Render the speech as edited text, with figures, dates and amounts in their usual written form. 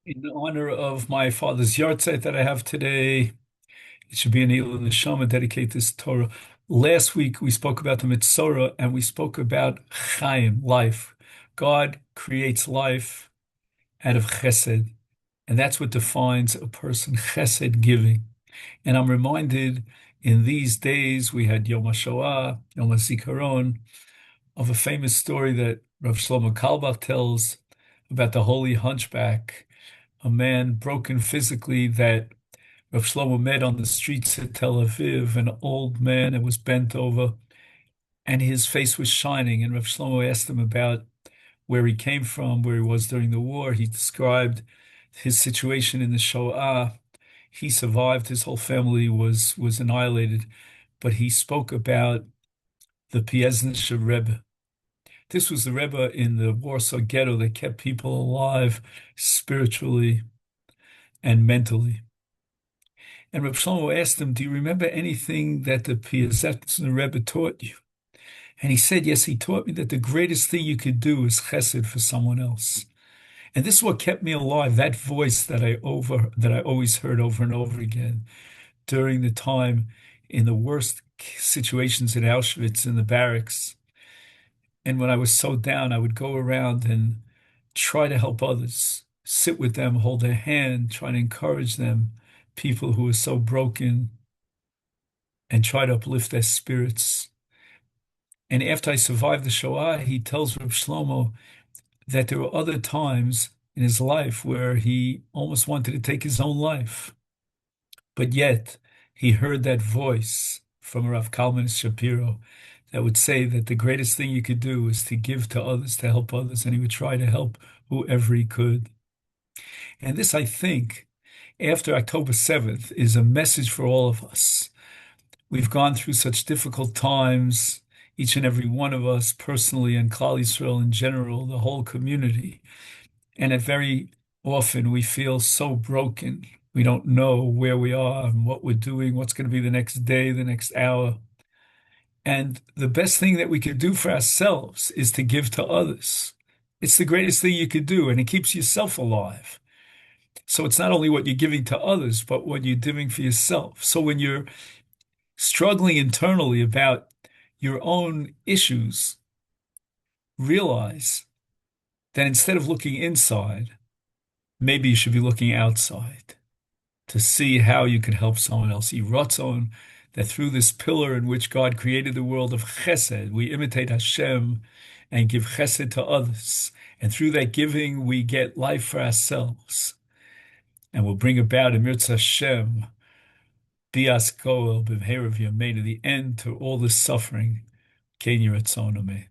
In honor of my father's yahrzeit that I have today, it should be an Eilu Neshama, dedicate this Torah. Last week we spoke about the Mitzorah and we spoke about Chaim, life. God creates life out of Chesed, and that's what defines a person, Chesed giving. And I'm reminded in these days we had Yom HaShoah, Yom HaZikaron, of a famous story that Rav Shlomo Carlebach tells about the holy hunchback, a man broken physically that Rav Shlomo met on the streets of Tel Aviv, an old man and was bent over, and his face was shining. And Rav Shlomo asked him about where he came from, where he was during the war. He described his situation in the Shoah. He survived. His whole family was annihilated. But he spoke about the Piazdnischer Rebbe. This was the Rebbe in the Warsaw Ghetto that kept people alive spiritually and mentally. And Reb Shlomo asked him, "Do you remember anything that the Piazetzner Rebbe taught you?" And he said, "Yes, he taught me that the greatest thing you could do is chesed for someone else." And this is what kept me alive, that voice that I always heard over and over again during the time in the worst situations in Auschwitz, in the barracks. And when I was so down, I would go around and try to help others, sit with them, hold their hand, try to encourage them, people who are so broken, and try to uplift their spirits. And after I survived the Shoah, he tells Reb Shlomo that there were other times in his life where he almost wanted to take his own life. But yet he heard that voice from Rav Kalman Shapiro that would say that the greatest thing you could do is to give to others, to help others, and he would try to help whoever he could. And this, I think, after October 7th, is a message for all of us. We've gone through such difficult times, each and every one of us personally, and Klal Yisrael in general, the whole community. And at very often we feel so broken. We don't know where we are and what we're doing, what's going to be the next day, the next hour. And the best thing that we could do for ourselves is to give to others. It's the greatest thing you could do, and it keeps yourself alive. So it's not only what you're giving to others, but what you're doing for yourself. So when you're struggling internally about your own issues, realize that instead of looking inside, maybe you should be looking outside to see how you can help someone else. Yiratzon, that through this pillar in which God created the world of chesed, we imitate Hashem and give chesed to others. And through that giving, we get life for ourselves. And will bring about in Mirz Hashem, Bias Goel, B'mherav Yameinu, the end to all this suffering. Ken Yiratzon Amen.